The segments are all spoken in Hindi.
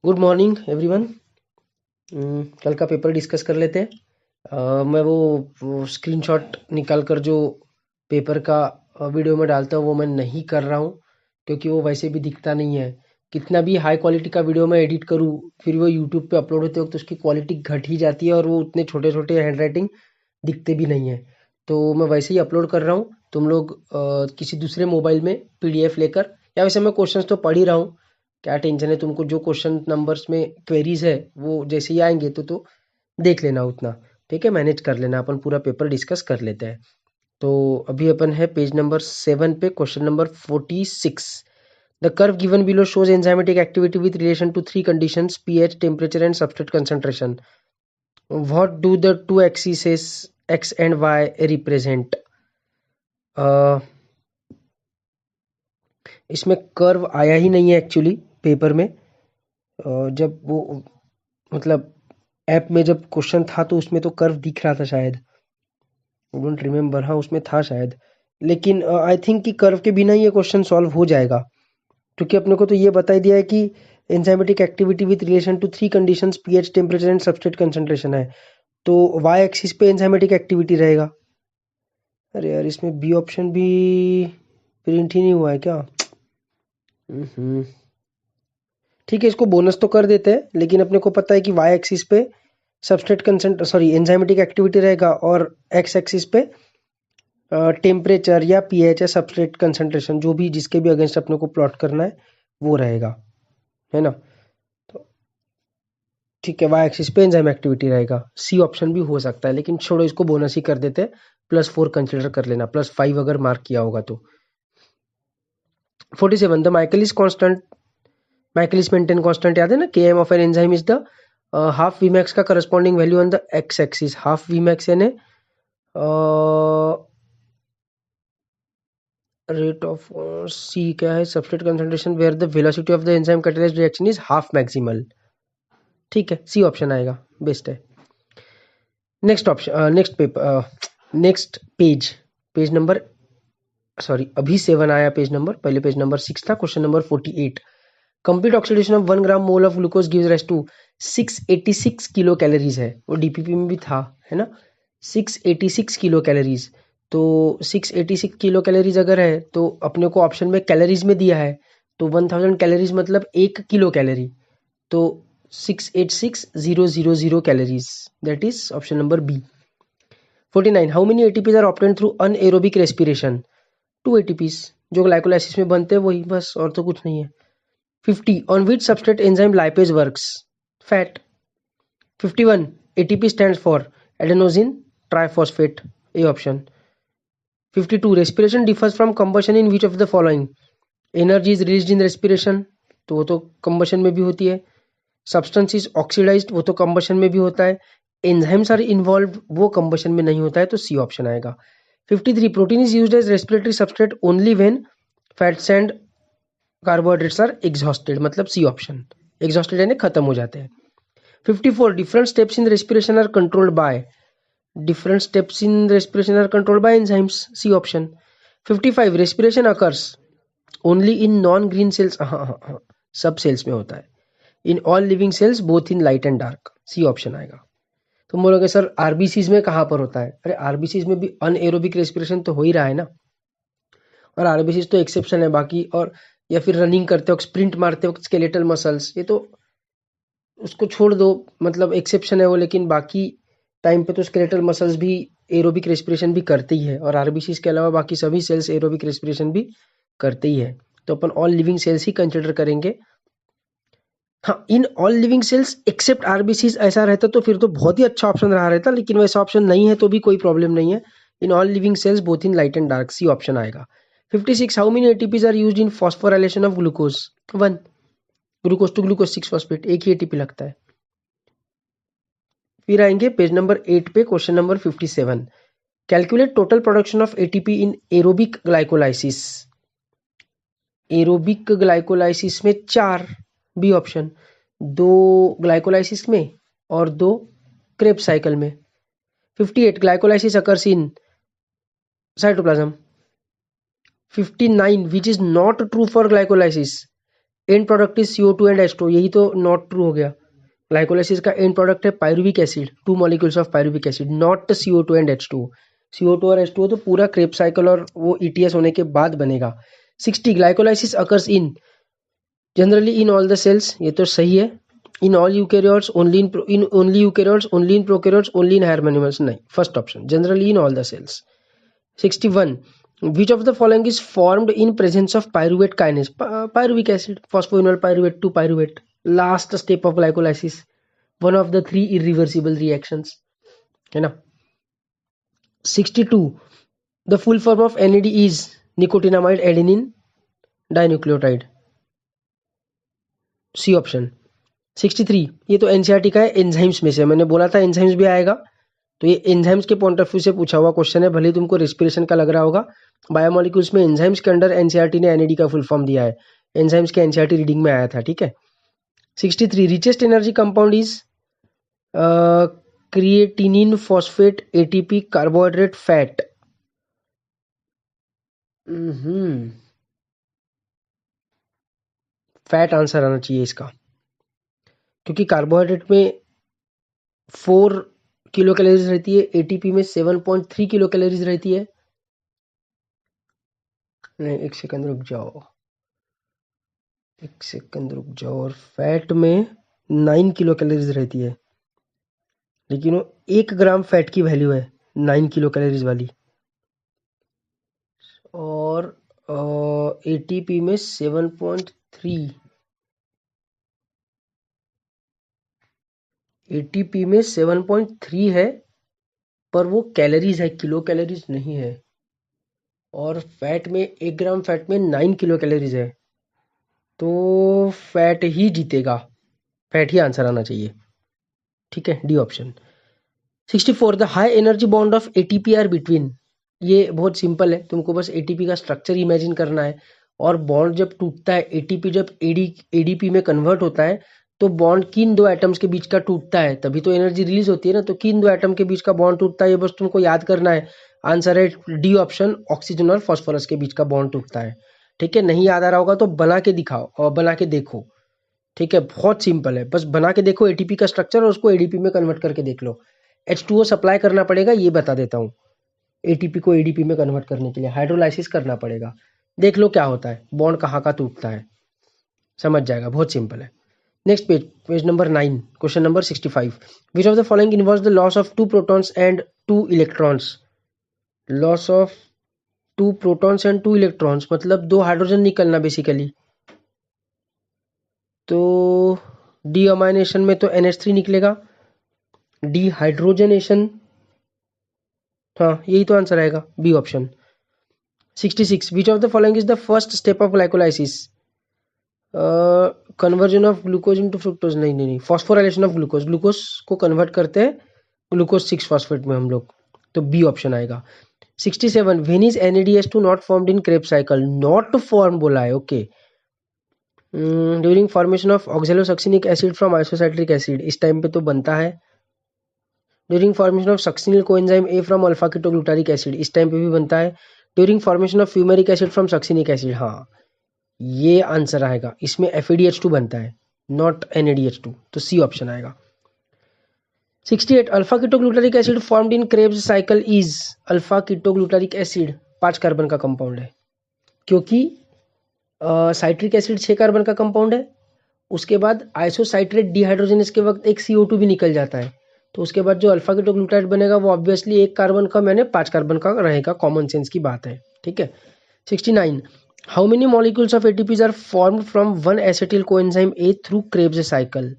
Good morning everyone. कल का पेपर डिस्कस कर लेते हैं। मैं वो स्क्रीनशॉट निकाल कर जो पेपर का वीडियो में डालता हूँ वो मैं नहीं कर रहा हूँ, क्योंकि वो वैसे भी दिखता नहीं है। कितना भी हाई क्वालिटी का वीडियो मैं एडिट करूँ, फिर वो यूट्यूब पे अपलोड होते वक्त उसकी क्वालिटी घट ही जाती है और वो उतने छोटे छोटे हैंड राइटिंग दिखते भी नहीं है। तो मैं वैसे ही अपलोड कर रहा हूँ। तुम लोग किसी दूसरे मोबाइल में पीडीएफ लेकर, या वैसे मैं क्वेश्चंस तो पढ़ ही रहा हूँ, क्या टेंशन है तुमको। जो क्वेश्चन नंबर्स में क्वेरीज है वो जैसे ही आएंगे तो देख लेना उतना। ठीक है, मैनेज कर लेना, अपन पूरा पेपर डिस्कस कर लेते हैं। तो अभी अपन है पेज नंबर 7 पे, question number 46। The curve given below shows enzymatic activity with relation to three conditions pH, temperature and substrate concentration. What do the two axis X and Y represent. इसमें कर्व आया ही नहीं है एक्चुअली पेपर में। जब वो मतलब ऐप में जब क्वेश्चन था तो उसमें तो कर्व दिख रहा था शायद, डोंट रिमेम्बर। हाँ उसमें था शायद, लेकिन आई थिंक कि कर्व के बिना ये क्वेश्चन सॉल्व हो जाएगा, क्योंकि अपने को तो ये बता ही दिया है कि enzymatic activity with relation to three conditions pH, temperature and substrate concentration है। तो वाई एक्सिस पे एंजाइमेटिक एक्टिविटी रहेगा। अरे यार, इसमें बी ऑप्शन भी प्रिंट ही नहीं हुआ है क्या। हम्म, ठीक है, इसको बोनस तो कर देते हैं, लेकिन अपने को पता है कि वाई एक्सिस पे substrate consent sorry enzymatic activity रहेगा और एक्स एक्सिस पे टेम्परेचर या पीएच या सबस्ट्रेट कंसंट्रेशन, जो भी जिसके भी अगेंस्ट अपने को प्लॉट करना है वो रहेगा, है ना। तो ठीक है, वाई एक्सिस पे एंजाइम एक्टिविटी रहेगा। सी ऑप्शन भी हो सकता है, लेकिन छोड़ो, इसको बोनस ही कर देते हैं। +4 कंसिडर कर लेना, +5 अगर मार्क किया होगा तो। 47 the Michaelis constant, Michaelis Menten constant याद है ना, K M of an enzyme is the half V max का corresponding value on the X axis. Half V max यानी रेट ऑफ सी क्या है, substrate concentration where the velocity of the enzyme catalyst reaction is half maximal. ठीक है, सी ऑप्शन आएगा, बेस्ट है। Next option, next paper, next page, page number sorry अभी 7 आया पेज नंबर, पहले पेज नंबर 6 था। Question number 48। Complete oxidation of 1 gram mole of glucose gives rise to 686 kilo calories है, वो डीपीपी में भी था, है ना। 686 किलो कैलोरीज। तो 686 किलो कैलोरीज अगर है तो अपने को ऑप्शन में कैलोरीज में दिया है, तो 1000 कैलोरीज मतलब 1 किलो कैलोरी। तो 686,000 calories, that is option number B. 49 how many ATPs are obtained through anaerobic respiration. 2 ATPs, जो ग्लाइकोलाइसिस में बनते हैं वही, बस और तो कुछ नहीं है। 50 on which substrate enzyme lipase works, fat. 51 ATP stands for adenosine triphosphate, A option. 52 respiration differs from combustion in which of the following. Energy is released in respiration, तो वो तो combustion में भी होती है। Substance is oxidized, वो तो combustion में भी होता है। Enzymes are involved, वो combustion में नहीं होता है, तो C ऑप्शन आएगा। 53 protein is used as respiratory substrate only when fats and carbohydrates are exhausted, मतलब सी ऑप्शन। एग्जॉस्टेड यानी खत्म हो जाते हैं। 54 different steps in respiration are controlled by, different steps in respiration are controlled by enzymes, C option. 55 respiration occurs only in non green cells, हाँ हाँ हाँ, सब सेल्स में होता है। In all living cells both in light and dark, C option आएगा। तुम बोलोगे सर आरबीसीज में कहाँ पर होता है, अरे आरबीसीज में भी अनएरोबिक रेस्पिरेशन तो हो ही रहा है ना, और आरबीसीज तो एक्सेप्शन है बाकी। और या फिर रनिंग करते वक्त, स्प्रिंट मारते वक्त स्केलेटल मसल्स, ये तो उसको छोड़ दो, मतलब एक्सेप्शन है वो, लेकिन बाकी टाइम पे तो स्केलेटल मसल्स भी एरोबिक रेस्पिरेशन भी करते ही है, और आरबीसीज के अलावा बाकी सभी सेल्स एरोबिक रेस्पिरेशन भी करते ही है। तो अपन ऑल लिविंग सेल्स ही कंसिडर करेंगे। हाँ, in all living cells except RBCs ऐसा रहता तो फिर तो बहुत ही अच्छा ऑप्शन रहा रहता, लेकिन वैसा ऑप्शन नहीं है तो भी कोई प्रॉब्लम नहीं है। In all living cells both in light and dark, C option आएगा। 56 how many ATPs are used in phosphorylation of glucose, 1। Glucose to glucose 6 phosphate, एक ही एटीपी लगता है। फिर आएंगे पेज नंबर 8 पे, question number 57। Calculate total production of ATP in aerobic glycolysis. Aerobic glycolysis में 4, बी ऑप्शन। 2 ग्लाइकोलाइसिस में और 2 क्रेब्स साइकिल में। 58 glycolysis occurs in cytoplasm. 59 which is not true for glycolysis, and product is CO2 and H2, यही तो नॉट ट्रू हो गया। ग्लाइकोलाइसिस का एंड प्रोडक्ट है pyruvic acid, 2 molecules of pyruvic acid, not CO2 and H2। CO2 और H2 तो पूरा क्रेब साइकिल और वो ETS होने के बाद बनेगा। 60 glycolysis occurs in generally in all the cells, ये तो सही है। In all eukaryotes, only in only eukaryotes, only in prokaryotes, only in higher animals, नहीं, first option generally in all the cells. 61 which of the following is formed in presence of pyruvate kinase? Pyruvic acid, phosphoenol pyruvate to pyruvate, last step of glycolysis, one of the 3 irreversible reactions, है ना। 62 the full form of NAD is nicotinamide adenine dinucleotide, C option. 63 ये तो NCERT का है, एंजाइम्स में से मैंने बोला था एंजाइम्स भी आएगा, तो ये एंजाइम्स के पॉइंट ऑफ व्यू से पूछा हुआ क्वेश्चन है, भले तुमको रेस्पिरेशन का लग रहा होगा। बायोमोलिक्यूल्स में एंजाइम्स के अंडर एनसीईआरटी ने एनएडी का फुल फॉर्म दिया है, एंजाइम्स के एनसीईआरटी रीडिंग में आया था, ठीक है। 63 richest energy compound is creatinine phosphate ATP carbohydrate fat. Fat answer आना चाहिए इसका, क्योंकि कार्बोहाइड्रेट में 4 किलो कैलोरीज रहती है, एटीपी में 7.3 किलो कैलोरीज रहती है। नहीं, एक सेकंड रुक जाओ, और फैट में 9 किलो कैलोरीज रहती है, लेकिन वो 1 ग्राम फैट की वैल्यू है 9 किलो कैलोरीज वाली, और एटीपी में 7.3, एटीपी में 7.3 है, पर वो कैलोरीज है, किलो कैलोरीज नहीं है। और फैट में 1 ग्राम फैट में 9 किलो कैलोरीज है, तो फैट ही जीतेगा, फैट ही आंसर आना चाहिए, ठीक है, D option. 64 the high energy bond of ATP are between, ये बहुत सिंपल है, तुमको बस एटीपी का स्ट्रक्चर इमेजिन करना है, और बॉन्ड जब टूटता है, एटीपी जब एडीपी में कन्वर्ट होता है, तो बॉन्ड किन 2 एटम्स के बीच का टूटता है, तभी तो एनर्जी रिलीज होती है ना, तो किन 2 एटम के बीच का बॉन्ड टूटता है, ये बस तुमको याद करना है। आंसर है डी ऑप्शन, ऑक्सीजन और फॉस्फोरस के बीच का बॉन्ड टूटता है, ठीक है। नहीं याद आ रहा होगा तो बना के दिखाओ और बना के देखो, ठीक है, बहुत सिंपल है, बस बना के देखो एटीपी का स्ट्रक्चर और उसको एडीपी में कन्वर्ट करके देख लो। H2O सप्लाई करना पड़ेगा, ये बता देता हूँ, एटीपी को एडीपी में कन्वर्ट करने के लिए हाइड्रोलाइसिस करना पड़ेगा, देख लो क्या होता है, बॉन्ड कहाँ का टूटता है, समझ जाएगा, बहुत सिंपल है। Next page, page number 9, question number 65 which of the following involves the loss of 2 protons and 2 electrons. Loss of 2 protons and 2 electrons मतलब 2 हाइड्रोजन निकलना बेसिकली, तो डी अमाइनेशन में तो NH3 निकलेगा, डी हाइड्रोजनेशन, हाँ यही तो आंसर आएगा, B option. 66 which of the following is the first step of glycolysis. Conversion of glucose into fructose, नहीं नहीं नहीं, फॉस्फोराइलेशन ऑफ ग्लूकोज, ग्लूकोज को कन्वर्ट करते हैं ग्लूकोज 6 फॉस्फेट में हम लोग, तो बी ऑप्शन आएगा। 67 when is NADH2 not formed in Krebs cycle, not form बोला है, okay. During formation of oxalosuccinic acid from isocitric acid, इस टाइम पे तो बनता है। During formation of succinyl coenzyme A from alpha ketoglutaric acid, इस टाइम पे भी बनता है। During formation of fumaric acid from succinic acid, हाँ ये आंसर आएगा, इसमें FADH2 बनता है, नॉट NADH2, तो सी ऑप्शन आएगा। 68 alpha ketoglutaric acid formed in Krebs cycle is, alpha ketoglutaric acid 5 carbon का कंपाउंड है, क्योंकि साइट्रिक एसिड 6 कार्बन का कंपाउंड है, उसके बाद आइसोसाइट्रेट डिहाइड्रोजनेस के वक्त एक CO2 भी निकल जाता है, तो उसके बाद जो अल्फा कीटोग्लूटाइड बनेगा वो ऑब्वियसली 1 कार्बन का मैंने 5 कार्बन का रहेगा, कॉमन सेंस की बात है, ठीक है। 69 how many molecules of ATPs are formed from 1 acetyl coenzyme A through Krebs cycle.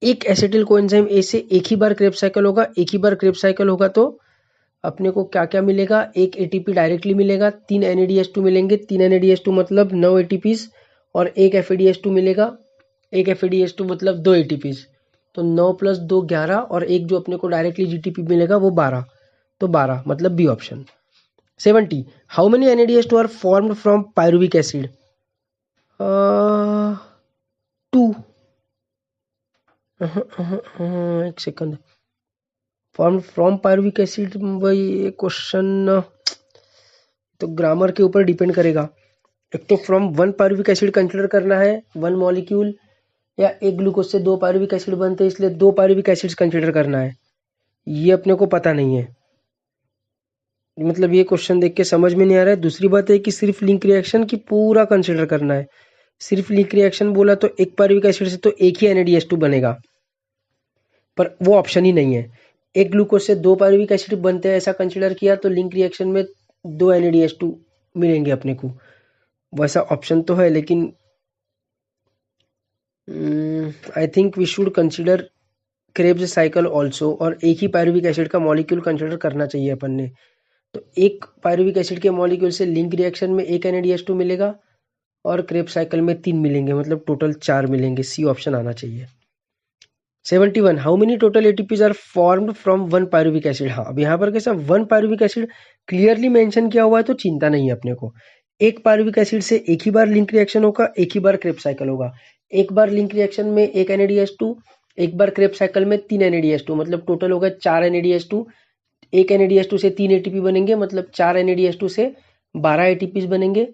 एक एसिटिल कोएंजाइम A से एक ही बार क्रेब साइकिल होगा, एक ही बार क्रेब साइकिल होगा तो अपने को क्या क्या मिलेगा, एक ATP डायरेक्टली मिलेगा, 3 NADH2 मिलेंगे, 3 NADH2 मतलब 9 ATPs, और एक FADH2 मिलेगा, एक FADH2 मतलब 2 ATPs, तो 9 + 2 11, और एक जो अपने को डायरेक्टली GTP मिलेगा वो 12, तो 12 मतलब B option. 70 how many NADH2 are formed from pyruvic acid. 2, एक second, form from pyruvic acid, भाई ये क्वेश्चन तो ग्रामर के ऊपर डिपेंड करेगा, एक तो फ्रॉम 1 पायरुविक एसिड कंसिडर करना है 1 मॉलिक्यूल, या एक ग्लूकोज से 2 पायरुविक एसिड बनते हैं इसलिए 2 पायरुविक एसिड्स कंसिडर करना है, ये अपने को पता नहीं है। मतलब ये क्वेश्चन देख के समझ में नहीं आ रहा है। दूसरी बात है कि सिर्फ लिंक रिएक्शन की पूरा कंसिडर करना है। सिर्फ लिंक रिएक्शन बोला तो एक पायरुविक एसिड से तो एक ही NADH2 बनेगा, पर वो ऑप्शन ही नहीं है। एक ग्लूकोज से 2 पायरुविक एसिड बनते हैं ऐसा कंसिडर किया तो लिंक रिएक्शन में 2 NADH2 मिलेंगे अपने को, वैसा ऑप्शन तो है, लेकिन I think we should consider Krebs cycle also, और एक ही पायरुविक एसिड का मॉलिक्यूल कंसिडर करना चाहिए अपन ने। तो एक पायरुविक एसिड के मॉलिक्यूल से लिंक रिएक्शन में एक NADH2 मिलेगा और क्रेब्स साइकिल में 3 मिलेंगे, मतलब टोटल 4 मिलेंगे। सी ऑप्शन आना चाहिए। 71 how many total ATPs are formed from 1 pyruvic acid. हाँ, अब यहाँ पर कैसा 1 पायरुविक एसिड क्लियरली मेंशन किया हुआ है तो चिंता नहीं है अपने को। एक पायरुविक एसिड से एक ही बार लिंक रिएक्शन होगा, एक ही बार क्रेब्स साइकिल होगा। एक बार लिंक रिएक्शन में एक NADH2, एक बार क्रेब्स साइकिल में 3 NADH2, मतलब टोटल होगा 4 NADH2। एक NADH2 से 3 ATP बनेंगे, मतलब 4 NADH2 से 12 ATPs बनेंगे।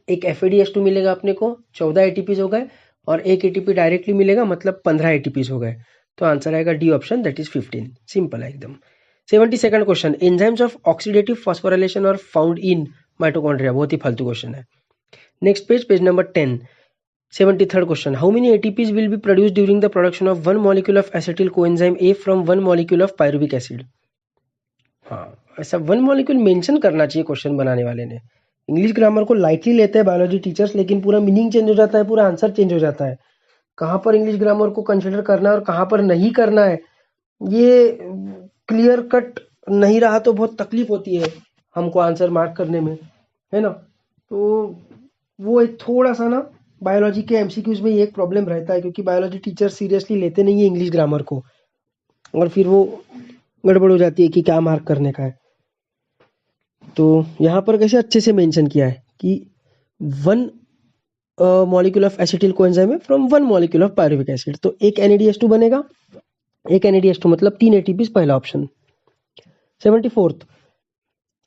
एक FADH2 मिलेगा अपने को, 14 ATPs हो गए, और एक ATP डायरेक्टली मिलेगा, मतलब 15 ATPs हो गए। तो आंसर आएगा D option, that is 15। Simple है एकदम। 72nd question, enzymes of oxidative phosphorylation are found in mitochondria. बहुत ही फालतू क्वेश्चन है। Next page, page number 10। 73rd question, how many ATPs will be produced during the production of 1 molecule of acetyl coenzyme A from 1 molecule of pyruvic acid. हाँ, ऐसा 1 मॉलिक्यूल मेंशन करना चाहिए क्वेश्चन बनाने वाले ने। इंग्लिश ग्रामर को लाइटली लेते हैं बायोलॉजी टीचर्स, लेकिन पूरा मीनिंग चेंज हो जाता है, पूरा आंसर चेंज हो जाता है। कहाँ पर इंग्लिश ग्रामर को कंसिडर करना है और कहाँ पर नहीं करना है, ये क्लियर कट नहीं रहा तो बहुत तकलीफ होती है हमको आंसर मार्क करने में, है ना। तो वो एक थोड़ा सा ना बायोलॉजी के MCQs में ये एक प्रॉब्लम रहता है, क्योंकि बायोलॉजी टीचर सीरियसली लेते नहीं है इंग्लिश ग्रामर को, और फिर वो गड़बड़ हो जाती है कि क्या मार्क करने का है। तो यहाँ पर कैसे अच्छे से मेंशन किया है कि 1 मॉलिक्यूल ऑफ एसिटिल कोएंजाइम है from 1 molecule of pyruvic acid, तो एक NADH2 बनेगा। एक NADH2 मतलब 3 ATPs, पहला option. 74th,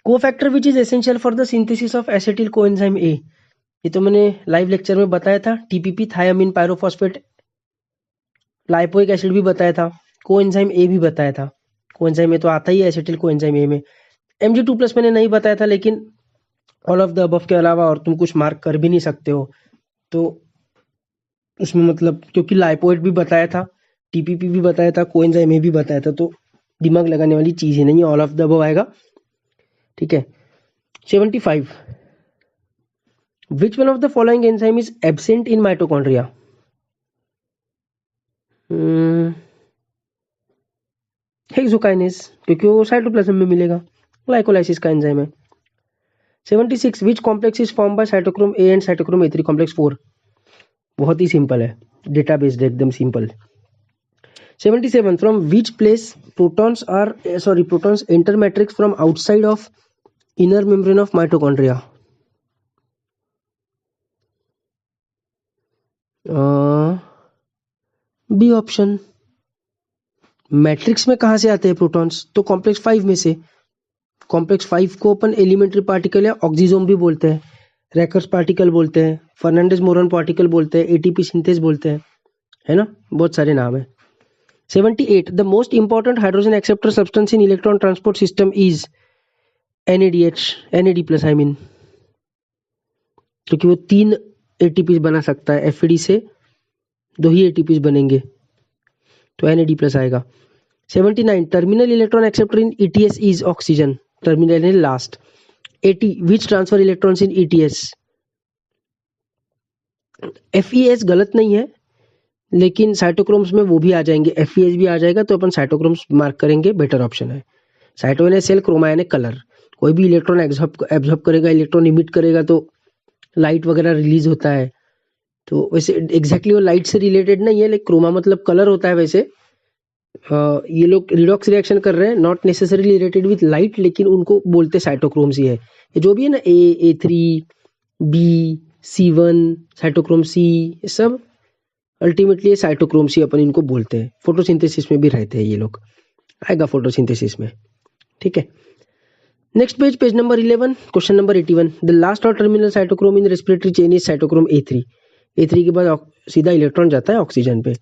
cofactor which is essential for the synthesis of acetyl coenzyme A। ये तो मैंने लाइव लेक्चर में बताया था, TPP thiamine pyrophosphate. Lipoic acid भी बताया था, कोएंजाइम A भी बताया था। कोएंजाइम A तो आता ही है एसिटिल कोएंजाइम A में। Mg2+ मैंने नहीं बताया था, लेकिन ऑल ऑफ द अबव के अलावा और तुम कुछ मार्क कर भी नहीं सकते हो, तो उसमें मतलब क्योंकि लाइपोइड भी बताया था, TPP भी बताया था, कोएंजाइम A भी बताया था, तो दिमाग लगाने वाली चीज ही नहीं है, ऑल ऑफ द अबव आएगा। ठीक है। 75, which one of the following enzyme is absent in mitochondria. Hexokinase, क्योंकि वो साइटोप्लाज्म में मिलेगा, ग्लाइकोलाइसिस का एंजाइम है। 76, which complex is form by cytochrome A and cytochrome A3 complex 4। बहुत ही सिंपल है, डेटा बेस्ड एकदम simple. 77, from which place protons enter matrix from outside of inner membrane of mitochondria. B option. Matrix में कहां से आते हैं प्रोटॉन्स, तो कॉम्प्लेक्स 5 में से। कॉम्प्लेक्स 5 को अपन एलिमेंट्री पार्टिकल या ऑक्सीजोम भी बोलते हैं, रैकर्स पार्टिकल बोलते हैं, फर्नांडिस मोरन पार्टिकल बोलते हैं, ATP सिंथेस बोलते हैं, है ना, बहुत सारे नाम है। 78, the most important hydrogen acceptor substance in electron transport system is NAD+, I mean, क्योंकि वो 3 ATPs बना सकता है, FAD से 2 ही ATPs बनेंगे, तो NAD+ आएगा। 79, terminal electron acceptor in ETS is oxygen, terminal है last. 80, which transfer electrons in ETS। FES गलत नहीं है, लेकिन साइटोक्रोम्स में वो भी आ जाएंगे, FES भी आ जाएगा, तो अपन साइटोक्रोम्स मार्क करेंगे, बेटर ऑप्शन है। साइटोन है सेल, क्रोमायन है कलर। कोई भी इलेक्ट्रॉन एब्जॉर्ब करेगा, इलेक्ट्रॉन इमिट करेगा, तो लाइट वगैरह रिलीज होता है। तो वैसे एग्जैक्टली वो लाइट से रिलेटेड नहीं है, लेकिन क्रोमा मतलब कलर होता है। वैसे ये लोग रिडॉक्स रिएक्शन कर रहे हैं, not necessarily related with light, लेकिन उनको बोलते साइटोक्रोम्स ही है। ये जो भी है ना, A3, B, C1, cytochrome C, ये सब अल्टीमेटली साइटोक्रोम C अपन इनको बोलते हैं। फोटोसिंथेसिस में भी रहते हैं ये लोग, आएगा फोटोसिंथेसिस में। ठीक है। Next page number 11, question number 81. The last और terminal cytochrome in respiratory chain is cytochrome A3. A3 के बाद सीधा इलेक्ट्रॉन जाता है ऑक्सीजन पे.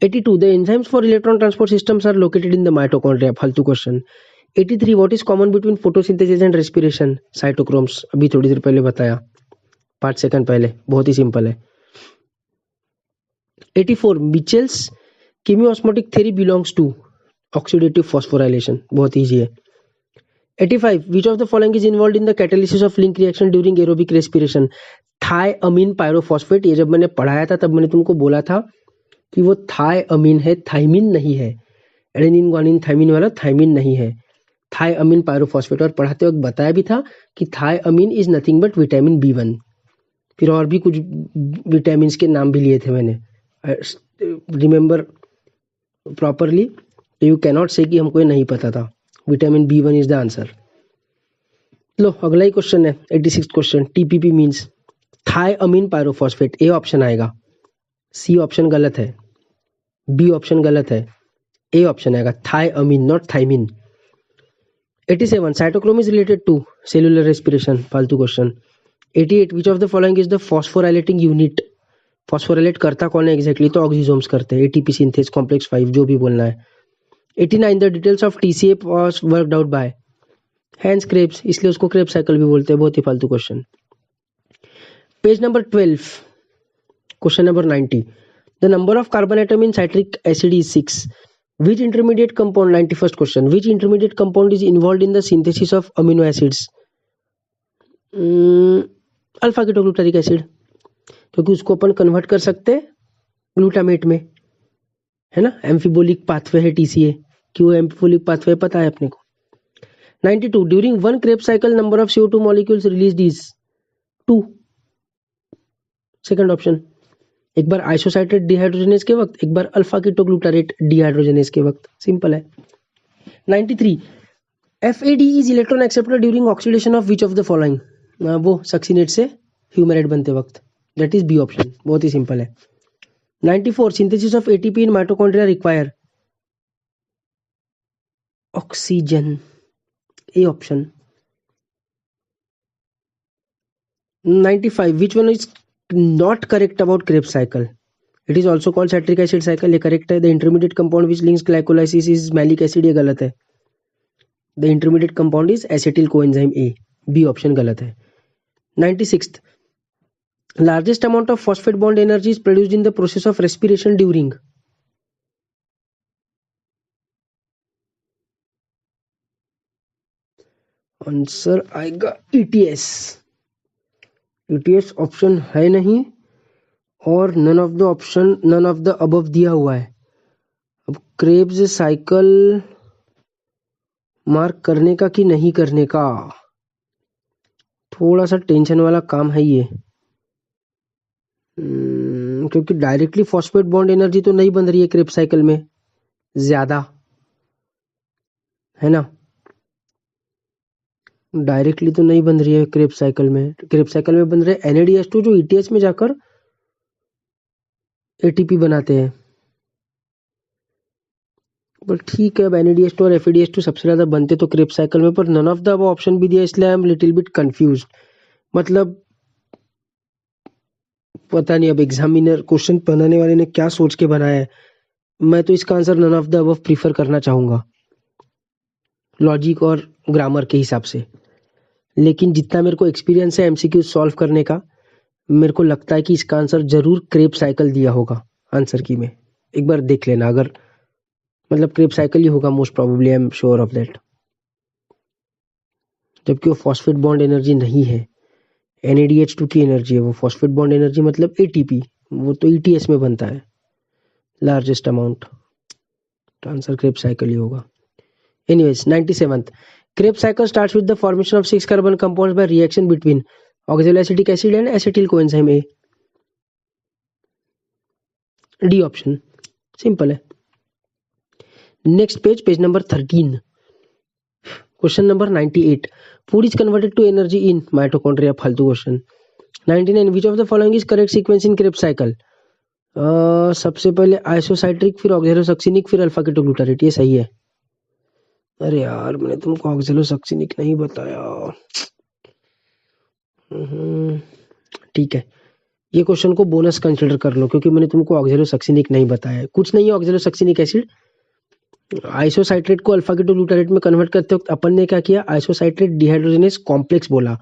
82. The enzymes for electron transport systems are located in the mitochondria. फालतू question. 83. What is common between photosynthesis and respiration? Cytochromes. अभी थोड़ी देर पहले बताया, 5 सेकंड पहले. बहुत ही सिंपल है. 84. Mitchell's chemiosmotic theory belongs to oxidative phosphorylation. बहुत ईजी है. 85. Which of the following is involved in the catalysis of link reaction during aerobic respiration? Thiamine pyrophosphate. ये जब मैंने पढ़ाया था तब मैंने तुमको बोला था कि वो थायअमीन है, थाइमिन नहीं है. एडेनिन ग्वानिन थाइमिन वाला थाइमिन नहीं है, थायअमीन पायरोफॉस्फेट. और पढ़ाते वक्त बताया भी था कि thiamine is nothing but vitamin B1. फिर और भी कुछ विटामिन के नाम भी लिए थे मैंने. Remember properly. You cannot say कि हमको ये नहीं पता था. Vitamin B1 is the answer. लो अगला ही क्वेश्चन है, 86 question. TPP means thiamine pyrophosphate. A option आएगा. सी ऑप्शन गलत है. बी ऑप्शन गलत है. ए ऑप्शन आएगा thiamine, not thymine. 87. Cytochrome is related to cellular respiration. फालतू question. 88. Which of the following is the phosphorylating unit? Phosphorylate करता कौन है एग्जैक्टली? तो ऑक्सीजोम्स करते हैं. ATP सिंथेस कॉम्प्लेक्स 5, जो भी बोलना है. 89. The details of TCA was worked out by Hans Krebs. इसलिए उसको क्रेब्स साइकिल भी बोलते हैं. बहुत ही फालतू question. Page number 12, question number 90. The number of carbon atom in citric acid is 6. Which intermediate compound? 91st question. Which intermediate compound is involved in the synthesis of amino acids? Alpha ketoglutaric acid, क्योंकि उसको अपन कन्वर्ट कर सकते हैं ग्लूटामेट में, है ना. एम्फिबोलिक पाथवे है TCA. क्यों एम्फिबोलिक पाथवे पता है अपने को. 92. During one Krebs cycle number of CO2 molecules released is 2. Second option. एक बार आइसोसाइटेट डिहाइड्रोजनेज के वक्त, एक बार अल्फा कीटोग्लूटारेट डिहाइड्रोजनेज के वक्त. सिंपल है. 93. FAD is electron acceptor during oxidation of which of the following? वो सक्सीनेट से ह्यूमेराइड बनते वक्त. That is B option. बहुत ही सिंपल है. 94. Synthesis of ATP in mitochondria require oxygen. A option. 95. Which one is not correct about Krebs cycle? It is also called citric acid cycle. ये correct है. The intermediate compound which links glycolysis is malic acid. ये गलत है. The intermediate compound is acetyl coenzyme A. B option गलत है. 96th. Largest amount of phosphate bond energy is produced in the process of respiration during? Answer आएगा ETS. ETS ऑप्शन है नहीं, और नन ऑफ द अबव दिया हुआ है. अब क्रेब्स साइकिल मार्क करने का कि नहीं करने का, थोड़ा सा टेंशन वाला काम है ये. क्योंकि डायरेक्टली फॉस्फेट बॉन्ड एनर्जी तो नहीं बन रही है क्रेब्स साइकिल में ज्यादा, है ना. डायरेक्टली तो नहीं बन रही है क्रेब्स साइकिल में. क्रेब्स साइकिल में बन रहे NADH2 जो ETS में जाकर ATP बनाते हैं. बट ठीक है, अब NADH2 और FADH2 सबसे ज्यादा बनते तो क्रेब्स साइकिल में, पर नन ऑफ द ऑप्शन भी दिया, इसलिए I am little bit confuse. मतलब पता नहीं अब एग्जामिनर क्वेश्चन बनाने वाले ने क्या सोच के बनाया है. मैं तो इसका answer none of the above prefer करना चाहूंगा लॉजिक और ग्रामर के हिसाब से. लेकिन जितना मेरे को एक्सपीरियंस है MCQ सॉल्व करने का, मेरे को लगता है कि इसका आंसर जरूर क्रेब साइकिल दिया होगा आंसर की में. एक बार देख लेना, अगर मतलब क्रेब साइकिल ही होगा most probably, I am sure of that. जबकि वो फॉस्फेट बॉन्ड एनर्जी नहीं है, NADH2 की एनर्जी है वो. फॉस्फेट बॉन्ड एनर्जी मतलब ATP, वो तो ETS में बनता है largest amount. Answer Krebs cycle ही होगा. Anyways, 97th. Krebs cycle starts with the formation of 6 carbon compounds by reaction between oxaloacetic acid and acetyl coenzyme A. D option. Simple है. Next page, page number 13. Question number 98. Food is converted to energy in mitochondria. फालतू question. 99. Which of the following is correct sequence in Krebs cycle? सबसे पहले आइसोसाइट्रिक, फिर ऑक्सैलोसक्सिनिक, फिर अल्फा कीटोग्लूटारेट. ये सही है. अरे यार, मैंने तुमको ऑक्जेलोसक्सिनिक नहीं बताया। ठीक है, ये क्वेश्चन को बोनस कंसिडर कर लो, क्योंकि मैंने तुमको ऑक्जेलोसक्सिनिक नहीं बताया। कुछ नहीं है ऑक्जेलोसक्सिनिक एसिड। आइसोसाइट्रेट को अल्फा कीटोग्लूटारेट में कन्वर्ट करते वक्त अपन ने क्या किया, आइसोसाइट्रेट डिहाइड्रोजनेस कॉम्प्लेक्स बोला,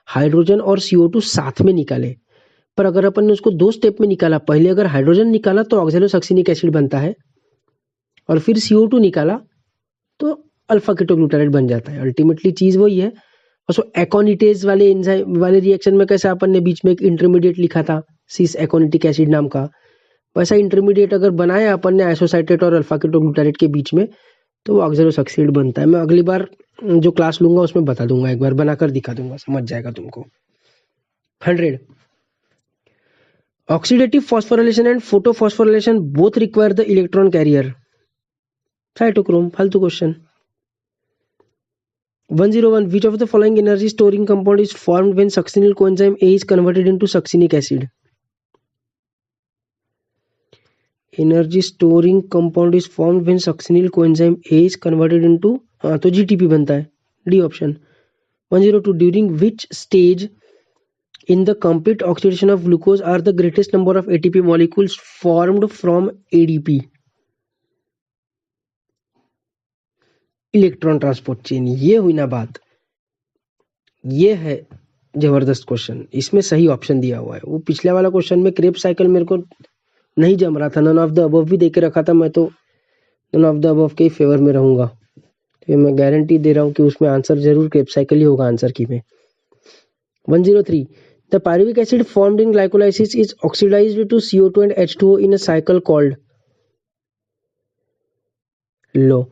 हाइड्रोजन और CO2 साथ में निकाले। पर अगर अपन ने उसको 2 स्टेप में निकाला, पहले अगर हाइड्रोजन निकाला तो ऑक्जेलोसक्सिनिक एसिड बनता है, और फिर CO2 निकाला तो अल्फा कीटोग्लूटारेट बन जाता है। अल्टीमेटली चीज वही है। और सो एकोनिटेज वाले एंजाइम वाले रिएक्शन में कैसे अपन ने बीच में एक इंटरमीडिएट लिखा था, सिस एकोनिटिक एसिड नाम का, वैसा इंटरमीडिएट अगर बनाया अपन ने आइसोसाइट्रेट और अल्फा कीटोग्लूटारेट के बीच में, तो वो ऑक्जेलोसक्सिड बनता है। मैं अगली बार जो क्लास लूंगा उसमें बता दूंगा, एक बार बनाकर दिखा दूंगा, समझ जाएगा तुमको। 100 oxidative phosphorylation and photophosphorylation both require the electron carrier. Cytochrome, फालतू question. 101 which of the following energy storing compound is formed when succinyl coenzyme A is converted into succinic acid? Energy storing compound is formed when succinyl coenzyme A is converted into, तो GTP बनता है, D option. 102 during which stage in the complete oxidation of glucose are the greatest number of ATP molecules formed from ADP? Electron transport chain. ये हुई ना बात, ये है जबरदस्त क्वेश्चन। इसमें सही ऑप्शन दिया हुआ है। वो पिछले वाला क्वेश्चन में क्रेब साइकिल मेरे को नहीं जम रहा था, नन ऑफ द अबव भी दे के रखा था, मैं तो नन ऑफ द अबव के फेवर में रहूंगा। तो मैं गारंटी दे रहा हूँ कि उसमें आंसर जरूर क्रेब साइकिल ही होगा आंसर की में। 103 the pyruvic acid formed in glycolysis is oxidised to CO2 and H2O in a cycle called. लो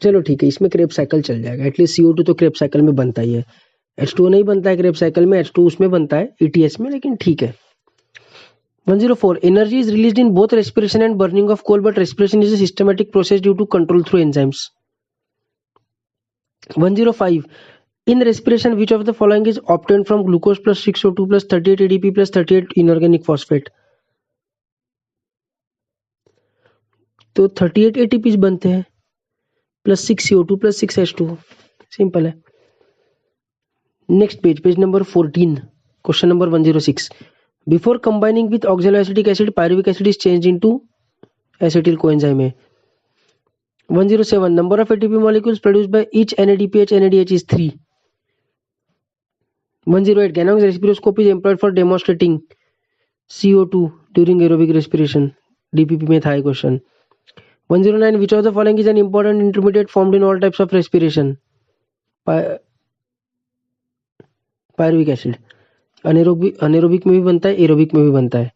चलो ठीक है, इसमें क्रेब साइकिल चल जाएगा। एटलीस्ट CO2 तो क्रेब साइकिल में बनता ही है, H2O नहीं बनता है क्रेब साइकिल में, H2 उसमें बनता है ETS में, लेकिन ठीक है। 104 energy is released in both respiration and burning of coal, but respiration is a systematic process due to control through enzymes. 105 in respiration which of the following is obtained from glucose plus 6O2 plus 38 ADP plus 38 inorganic phosphate? तो 38 ATPs बनते हैं plus 6 CO2 plus 6 H2O, simple है। Next page number 14, question number 106 before combining with oxaloacetic acid pyruvic acid is changed into acetyl coenzyme है। 107 number of ATP molecules produced by each NADPH NADH is 3. 108 Ganox respiroscope is employed for demonstrating CO2 during aerobic respiration. DPP में था question. 109 which of the following is an important intermediate formed in all types of respiration? Pyruvic acid anaerobic में भी बनता है, एरोबिक में भी बनता है,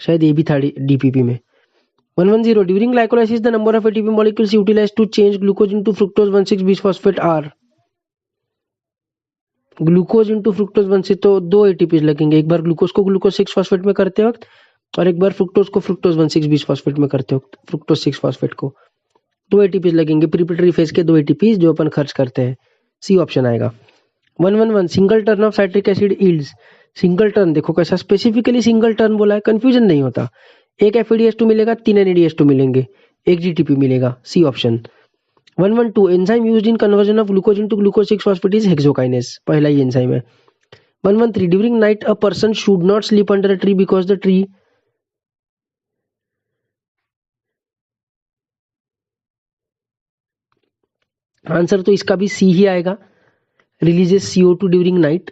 शायद ये भी था DPP में। 110 during glycolysis the number of ATP molecules utilized to change glucose into fructose 1,6-bisphosphate are। Glucose into fructose 1 तो 2 ATPs लगेंगे, एक बार ग्लूकोज को ग्लूकोज 6 फॉस्फेट में करते वक्त और एक बार फ्रुक्टोज को फ्रुक्टोज 1,6-bisphosphate में करते वक्त फ्रुक्टोज 6 फॉस्फेट को 2 ATPs लगेंगे, प्रिपरेटरी फेज के 2 ATPs जो अपन खर्च करते हैं। सी ऑप्शन आएगा। 111 single turn off citric acid yields. Single turn देखो कैसा स्पेसिफिकली सिंगल टर्न बोला है, कंफ्यूजन नहीं होता। एक FADH2 मिलेगा, 3 NADH2 मिलेंगे, एक GTP मिलेगा, C option. 112 enzyme used in conversion of glucose into glucose 6 phosphate is hexokinase, पहला ही एंजाइम है। 113 during night a person should not sleep under a tree because the tree. Answer तो इसका भी सी ही आएगा, रिलीजेस CO2 ड्यूरिंग नाइट,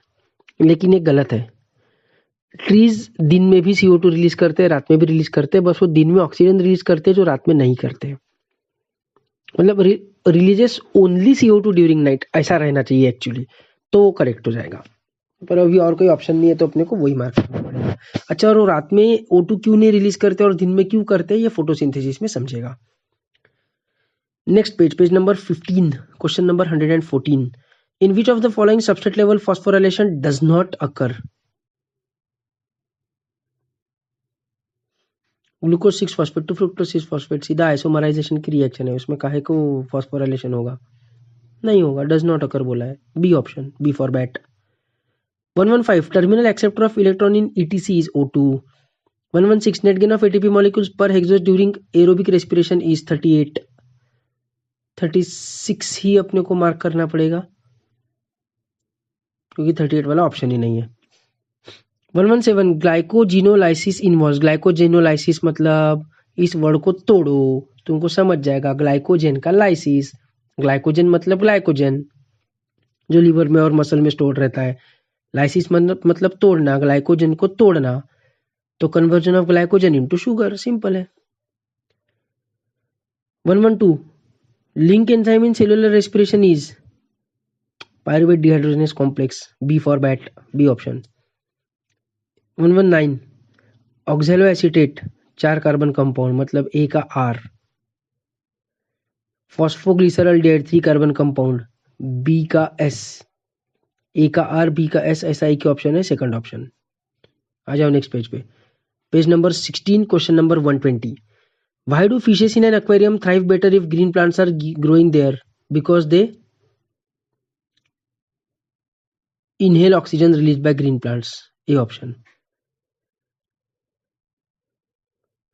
लेकिन ये गलत है। ट्रीज दिन में भी CO2 रिलीज करते हैं, रात में भी रिलीज करते हैं, बस वो दिन में ऑक्सीजन रिलीज करते हैं जो रात में नहीं करते। मतलब releases only CO2 during night ऐसा रहना चाहिए एक्चुअली, तो वो करेक्ट हो जाएगा। पर अभी और कोई ऑप्शन नहीं है तो अपने को वही मार्क करना पड़ेगा। अच्छा, और वो रात में O2 क्यों नहीं रिलीज करते और दिन में क्यों करते हैं, ये फोटोसिंथेसिस में समझेगा। Next page number 15, question number 114 in which of the following substrate level phosphorylation does not occur? Glucose 6 phosphate to fructose 6 phosphate सीधा आइसोमराइजेशन की रिएक्शन है, उसमें काहे को फॉस्फोराइलेशन होगा, नहीं होगा, डज नॉट अकर बोला है, B option, B for bat. 115 terminal acceptor of electron in ETC is O2. 116 net gain of ATP molecules per hexose during aerobic respiration is 38. 36 ही अपने को मार्क करना पड़ेगा क्योंकि 38 वाला ऑप्शन ही नहीं है। 117 ग्लाइकोजिनोलाइसिस इन्वॉल्व्स। ग्लाइकोजिनोलाइसिस मतलब इस वर्ड को तोड़ो, तुमको समझ जाएगा। ग्लाइकोजन का लाइसिस, ग्लाइकोजन मतलब ग्लाइकोजन जो लीवर में और मसल में स्टोर रहता है। लाइसिस मतलब तोड़ना, ग्लाइकोजन को तोड़ना, तो conversion of glycogen into sugar, simple है। 112 link enzyme in cellular respiration is pyruvate dehydrogenase complex, B for bat, B option. 119 oxaloacetate 4 carbon compound मतलब ए का R. Phosphoglyceraldehyde 3 carbon compound, B का एस। ए का आर, बी का एस, ऐसा एक ऑप्शन है, सेकंड ऑप्शन। आ जाओ नेक्स्ट पेज पे, page number 16, question number 120। Why do fishes in an aquarium thrive better if green plants are growing there? Because they inhale oxygen released by green plants. A option.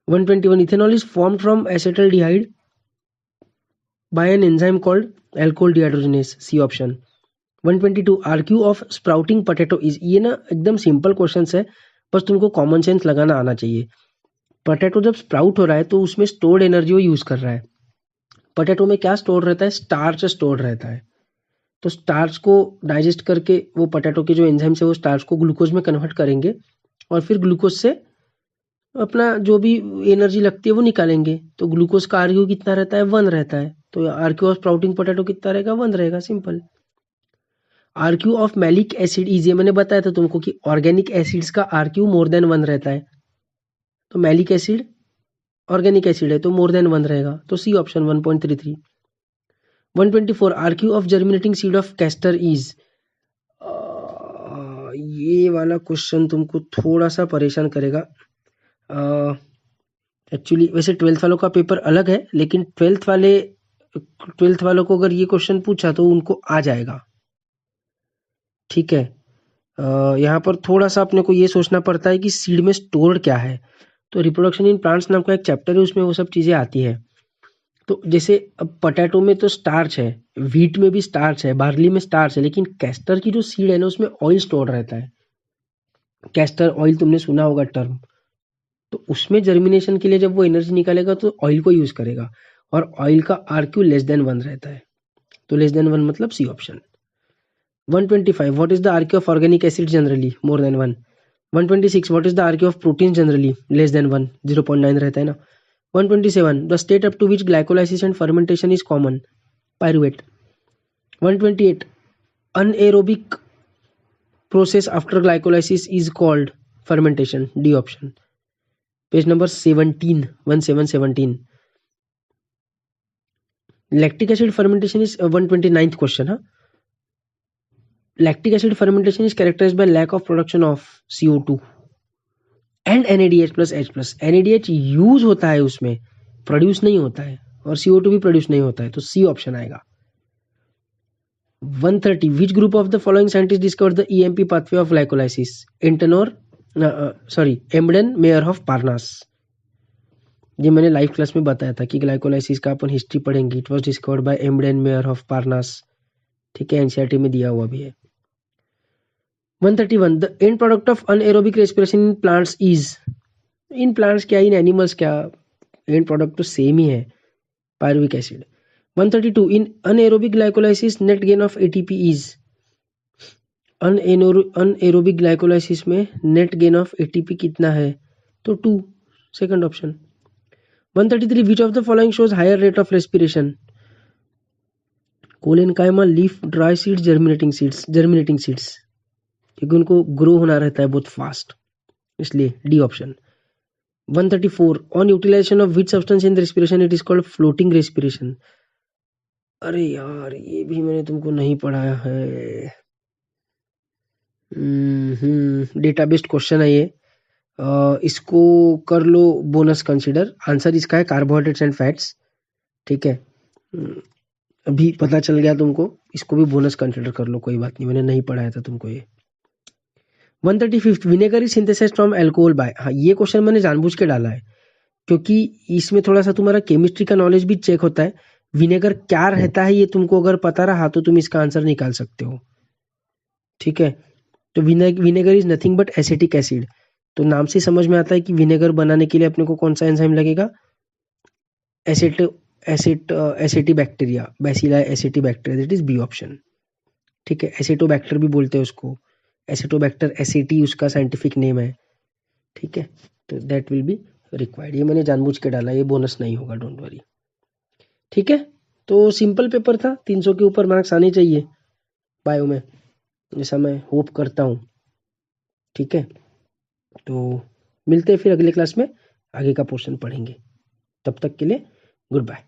121 ethanol is formed from acetaldehyde by an enzyme called alcohol dehydrogenase. C option. 122 RQ of sprouting potato is। ये ना एकदम सिंपल क्वेश्चन है, बस तुमको कॉमन सेंस लगाना आना चाहिए। पोटैटो जब स्प्राउट हो रहा है तो उसमें स्टोर्ड एनर्जी वो यूज कर रहा है। पोटैटो में क्या स्टोर रहता है? स्टार्च स्टोर रहता है। तो स्टार्च को डाइजेस्ट करके वो पोटैटो के जो एंजाइम्स है वो स्टार्च को ग्लूकोज में कन्वर्ट करेंगे और फिर ग्लूकोज से अपना जो भी एनर्जी लगती है वो निकालेंगे। तो ग्लूकोज का आरक्यू कितना रहता है? 1 रहता है। तो आरक्यू ऑफ स्प्राउटिंग पोटैटो कितना रहेगा? 1 रहेगा, simple. RQ of malic acid is, ये मैंने बताया था तुमको कि ऑर्गेनिक एसिड्स का आरक्यू मोर देन 1 रहता है। तो मैलिक एसिड ऑर्गेनिक एसिड है तो मोर देन 1 रहेगा, तो C option 1.33। 124 RQ of germinating seed of castor is. ये वाला क्वेश्चन तुमको थोड़ा सा परेशान करेगा। एक्चुअली वैसे 12th वालों का पेपर अलग है, लेकिन 12th वालों को अगर ये क्वेश्चन पूछा तो उनको आ जाएगा, ठीक है। यहाँ पर थोड़ा सा अपने को ये सोचना पड़ता है कि सीड में स्टोर्ड क्या है। तो रिप्रोडक्शन इन प्लांट्स नाम का एक चैप्टर है, उसमें वो सब चीजें आती है। तो जैसे अब पोटैटो में तो स्टार्च है, व्हीट में भी स्टार्च है, बार्ली में स्टार्च है, लेकिन कैस्टर की जो सीड है ना उसमें ऑयल स्टोर रहता है। कैस्टर ऑयल तुमने सुना होगा टर्म। तो उसमें जर्मिनेशन के लिए जब वो एनर्जी निकालेगा तो ऑयल को यूज करेगा, और ऑयल का आरक्यू लेस देन 1 रहता है। तो लेस देन 1 मतलब C option. 125 what is the RQ of organic acid generally? More than 1। 126 what is the RQ of protein generally? Less than 1, 0.9 रहता है ना। 127 the state up to which glycolysis and fermentation is common? Pyruvate. 128 anaerobic process after glycolysis is called fermentation. D option. Page number 17, 1717. Lactic acid fermentation is 129th question. Lactic acid fermentation is characterized by lack of production of CO2 and NADH plus H+। NADH use होता है उसमें, प्रोड्यूस नहीं होता है, और CO2 भी प्रोड्यूस नहीं होता है, तो सी ऑप्शन आएगा। 130 which group of the following scientist discovered the EMP pathway of glycolysis? Embden Meyerhof Parnas. ये मैंने लाइव क्लास में बताया था कि ग्लाइकोलाइसिस का अपन हिस्ट्री पढ़ेंगे। It was discovered by Embden Meyerhof Parnas, ठीक है, NCERT में दिया हुआ भी है। 131 the end product of anaerobic respiration in plants is. In plants क्या, इन एनिमल्स क्या, एंड प्रोडक्ट तो सेम ही है, pyruvic acid. 132 in anaerobic glycolysis net gain of ATP is. Anaerobic glycolysis में नेट गेन ऑफ ATP कितना है? तो 2, second option. 133 which of the following shows higher rate of respiration? Collenchyma, leaf, dry seeds, germinating seeds, क्योंकि उनको ग्रो होना रहता है बहुत फास्ट, इसलिए D option. 134 on utilization of which substance in respiration it is called floating respiration. अरे यार ये भी मैंने तुमको नहीं पढ़ाया है। डेटा बेस्ड क्वेश्चन है ये, इसको कर लो बोनस कंसिडर। आंसर इसका है कार्बोहाइड्रेट्स एंड फैट्स, ठीक है। अभी पता चल गया तुमको, इसको भी बोनस कंसिडर कर लो, कोई बात नहीं, मैंने नहीं पढ़ाया था तुमको ये। 135 vinegar is synthesized from alcohol by. हाँ ये क्वेश्चन मैंने जानबूझ के डाला है क्योंकि इसमें थोड़ा सा तुम्हारा केमिस्ट्री का नॉलेज भी चेक होता है। विनेगर क्या रहता है ये तुमको अगर पता रहा तो तुम इसका आंसर निकाल सकते हो। ठीक है, तो vinegar is nothing but acetic acid. तो नाम से समझ में आता है कि विनेगर बनाने के लिए अपने को कौन सा एंजाइम लगेगा, एसिट एसिट एसिटिबैक्टीरिया, बैसिला acetobacteria, that is B option. ठीक है, एसिटोबैक्टर भी बोलते हैं उसको, एसिटोबैक्टर एसिटी उसका साइंटिफिक नेम है। ठीक है, तो दैट विल बी रिक्वायर्ड। ये मैंने जानबूझ के डाला, ये बोनस नहीं होगा, डोंट वरी। ठीक है, तो सिंपल पेपर था, 300 के ऊपर मार्क्स आने चाहिए बायो में, जैसा मैं होप करता हूँ। ठीक है, तो मिलते हैं फिर अगले क्लास में, आगे का पोर्शन पढ़ेंगे। तब तक के लिए गुड बाय।